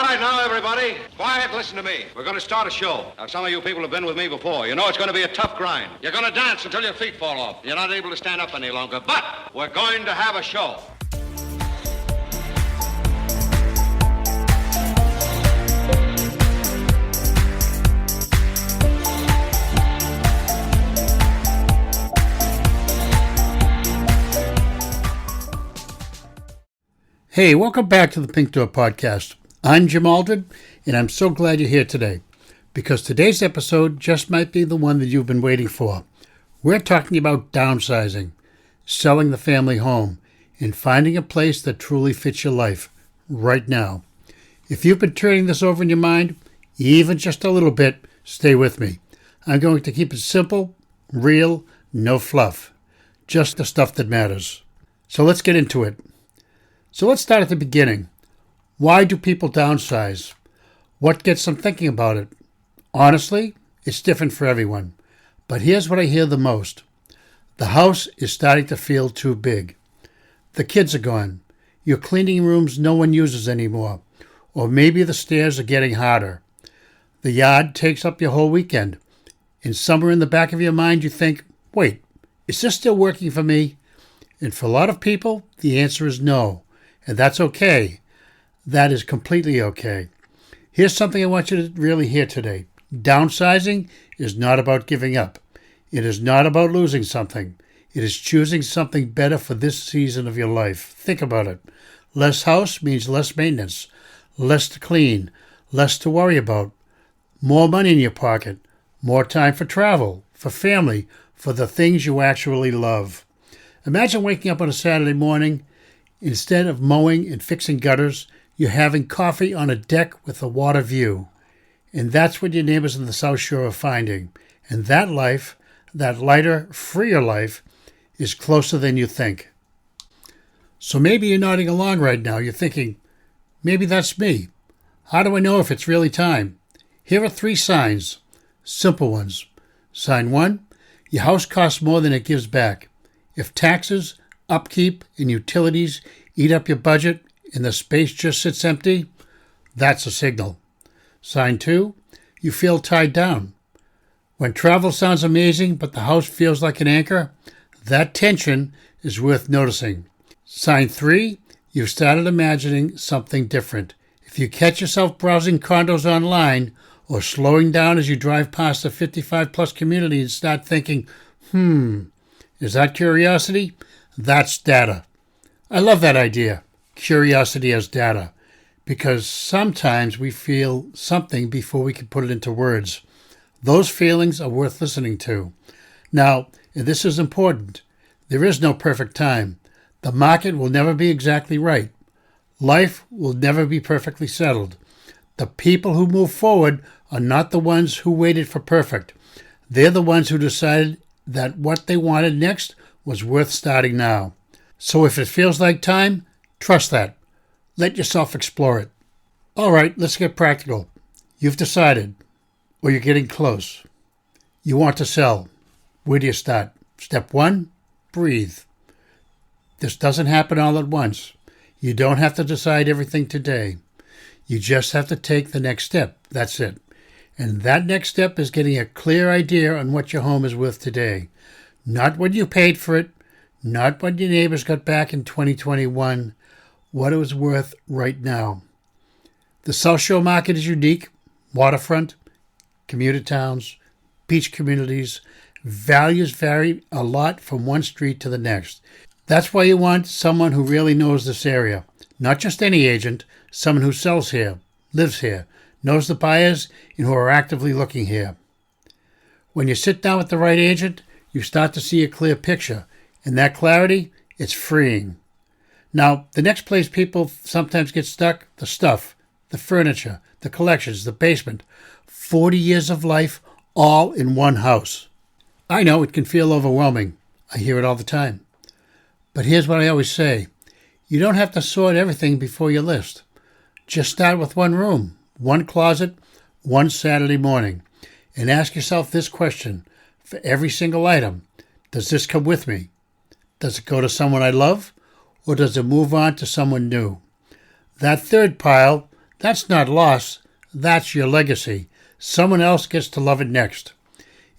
right, now, everybody. Quiet, listen to me. We're going to start a show. Now, some of you people have been with me before. You know it's going to be a tough grind. You're going to dance until your feet fall off. You're not able to stand up any longer. But we're going to have a show. Hey, welcome back to the Pink Door Podcast. I'm Jim Aldred, and I'm so glad you're here today, because today's episode just might be the one that you've been waiting for. We're talking about downsizing, selling the family home, and finding a place that truly fits your life right now. If you've been turning this over in your mind, even just a little bit, stay with me. I'm going to keep it simple, real, no fluff, just the stuff that matters. So let's get into it. So let's start at the beginning. Why do people downsize? What gets them thinking about it? Honestly, it's different for everyone. But here's what I hear the most. The house is starting to feel too big. The kids are gone. Your cleaning rooms no one uses anymore. Or maybe the stairs are getting harder. The yard takes up your whole weekend. And somewhere in the back of your mind you think, wait, is this still working for me? And for a lot of people, the answer is no. And that's okay. That is completely okay. Here's something I want you to really hear today. Downsizing is not about giving up. It is not about losing something. It is choosing something better for this season of your life. Think about it. Less house means less maintenance, less to clean, less to worry about, more money in your pocket, more time for travel, for family, for the things you actually love. Imagine waking up on a Saturday morning. Instead of mowing and fixing gutters, you're having coffee on a deck with a water view. And that's what your neighbors in the South Shore are finding. And that life, that lighter, freer life, is closer than you think. So maybe you're nodding along right now. You're thinking, maybe that's me. How do I know if it's really time? Here are 3 signs, simple ones. Sign 1, your house costs more than it gives back. If taxes, upkeep, and utilities eat up your budget and the space just sits empty, that's a signal. Sign 2, you feel tied down. When travel sounds amazing but the house feels like an anchor, that tension is worth noticing. Sign 3, you've started imagining something different. If you catch yourself browsing condos online or slowing down as you drive past a 55-plus community and start thinking, is that curiosity? That's data. I love that idea, curiosity as data, because sometimes we feel something before we can put it into words. Those feelings are worth listening to. Now, and this is important, there is no perfect time. The market will never be exactly right. Life will never be perfectly settled. The people who move forward are not the ones who waited for perfect. They're the ones who decided that what they wanted next was worth starting now. So if it feels like time, trust that. Let yourself explore it. All right, let's get practical. You've decided, or you're getting close. You want to sell. Where do you start? Step 1, breathe. This doesn't happen all at once. You don't have to decide everything today. You just have to take the next step. That's it. And that next step is getting a clear idea on what your home is worth today. Not what you paid for it, not what your neighbors got back in 2021, what it was worth right now. The South Shore market is unique. Waterfront, commuter towns, beach communities. Values vary a lot from one street to the next. That's why you want someone who really knows this area. Not just any agent, someone who sells here, lives here, knows the buyers, and who are actively looking here. When you sit down with the right agent, you start to see a clear picture, and that clarity, it's freeing. Now, the next place people sometimes get stuck, the stuff, the furniture, the collections, the basement. 40 years of life, all in one house. I know it can feel overwhelming. I hear it all the time. But here's what I always say. You don't have to sort everything before you list. Just start with one room, one closet, one Saturday morning, and ask yourself this question. For every single item, does this come with me? Does it go to someone I love, or does it move on to someone new? That third pile, That's not loss, that's your legacy. Someone else gets to love it next.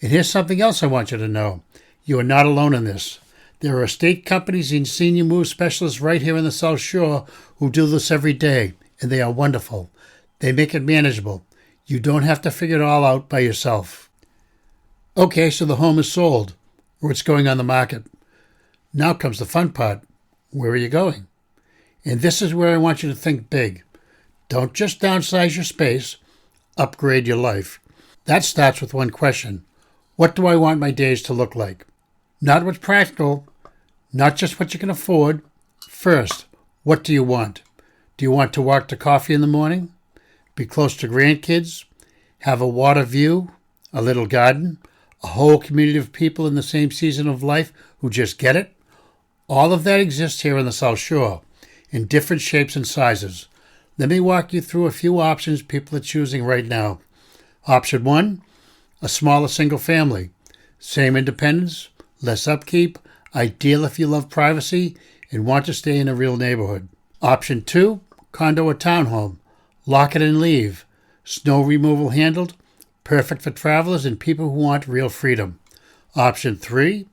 And here's something else I want you to know. You are not alone in this. There are estate companies and senior move specialists right here in the South Shore who do this every day, and they are wonderful. They make it manageable. You don't have to figure it all out by yourself. Okay, so the home is sold, or it's going on the market. Now comes the fun part. Where are you going? And this is where I want you to think big. Don't just downsize your space, upgrade your life. That starts with one question. What do I want my days to look like? Not what's practical, not just what you can afford. First, what do you want? Do you want to walk to coffee in the morning? Be close to grandkids? Have a water view? A little garden? A whole community of people in the same season of life who just get it? All of that exists here on the South Shore, in different shapes and sizes. Let me walk you through a few options people are choosing right now. Option 1, a smaller single family. Same independence, less upkeep, ideal if you love privacy and want to stay in a real neighborhood. Option 2, condo or townhome. Lock it and leave. Snow removal handled. Perfect for travelers and people who want real freedom. Option 3,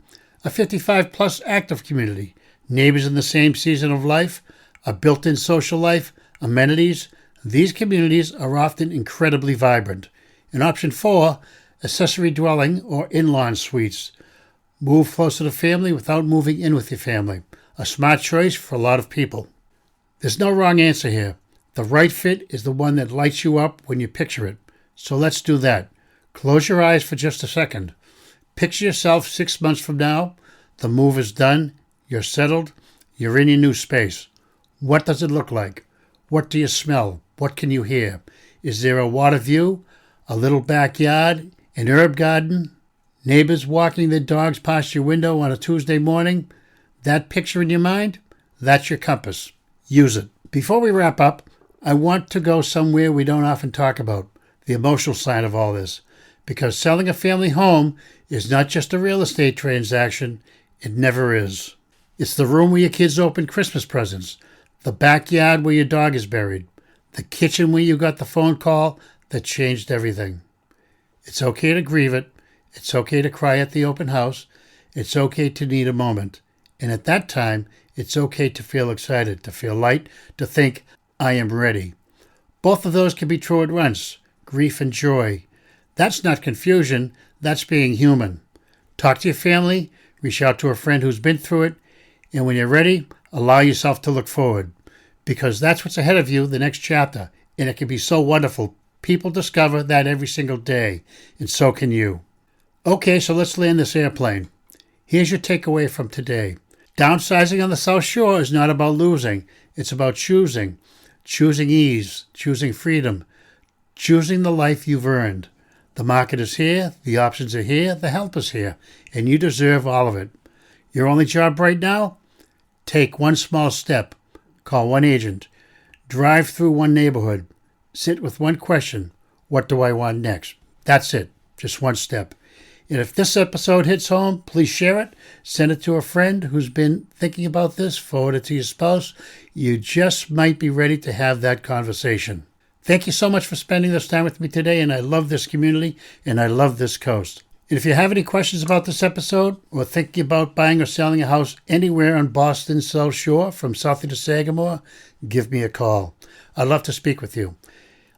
a 55-plus active community. Neighbors in the same season of life, a built-in social life, amenities. These communities are often incredibly vibrant. And option 4, accessory dwelling or in-law suites. Move closer to family without moving in with your family. A smart choice for a lot of people. There's no wrong answer here. The right fit is the one that lights you up when you picture it. So let's do that. Close your eyes for just a second. Picture yourself 6 months from now. The move is done. You're settled. You're in your new space. What does it look like? What do you smell? What can you hear? Is there a water view? A little backyard? An herb garden? Neighbors walking their dogs past your window on a Tuesday morning? That picture in your mind? That's your compass. Use it. Before we wrap up, I want to go somewhere we don't often talk about, the emotional side of all this. Because selling a family home is not just a real estate transaction. It never is. It's the room where your kids open Christmas presents, the backyard where your dog is buried, the kitchen where you got the phone call that changed everything. It's okay to grieve it. It's okay to cry at the open house. It's okay to need a moment. And at that time, it's okay to feel excited, to feel light, to think, I am ready. Both of those can be true at once, grief and joy. That's not confusion, that's being human. Talk to your family, reach out to a friend who's been through it, and when you're ready, allow yourself to look forward. Because that's what's ahead of you, the next chapter, and it can be so wonderful. People discover that every single day, and so can you. Okay, so let's land this airplane. Here's your takeaway from today. Downsizing on the South Shore is not about losing. It's about choosing. Choosing ease, choosing freedom, choosing the life you've earned. The market is here, the options are here, the help is here, and you deserve all of it. Your only job right now? Take one small step. Call one agent. Drive through one neighborhood. Sit with one question. What do I want next? That's it. Just one step. And if this episode hits home, please share it. Send it to a friend who's been thinking about this. Forward it to your spouse. You just might be ready to have that conversation. Thank you so much for spending this time with me today, and I love this community, and I love this coast. And if you have any questions about this episode, or thinking about buying or selling a house anywhere on Boston's South Shore, from Southie to Sagamore, give me a call. I'd love to speak with you.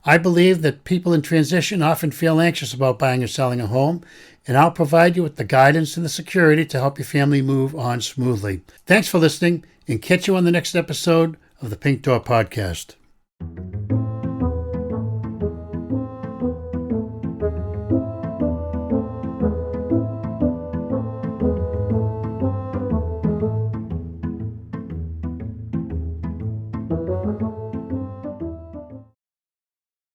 I believe that people in transition often feel anxious about buying or selling a home, and I'll provide you with the guidance and the security to help your family move on smoothly. Thanks for listening, and catch you on the next episode of the Pink Door Podcast.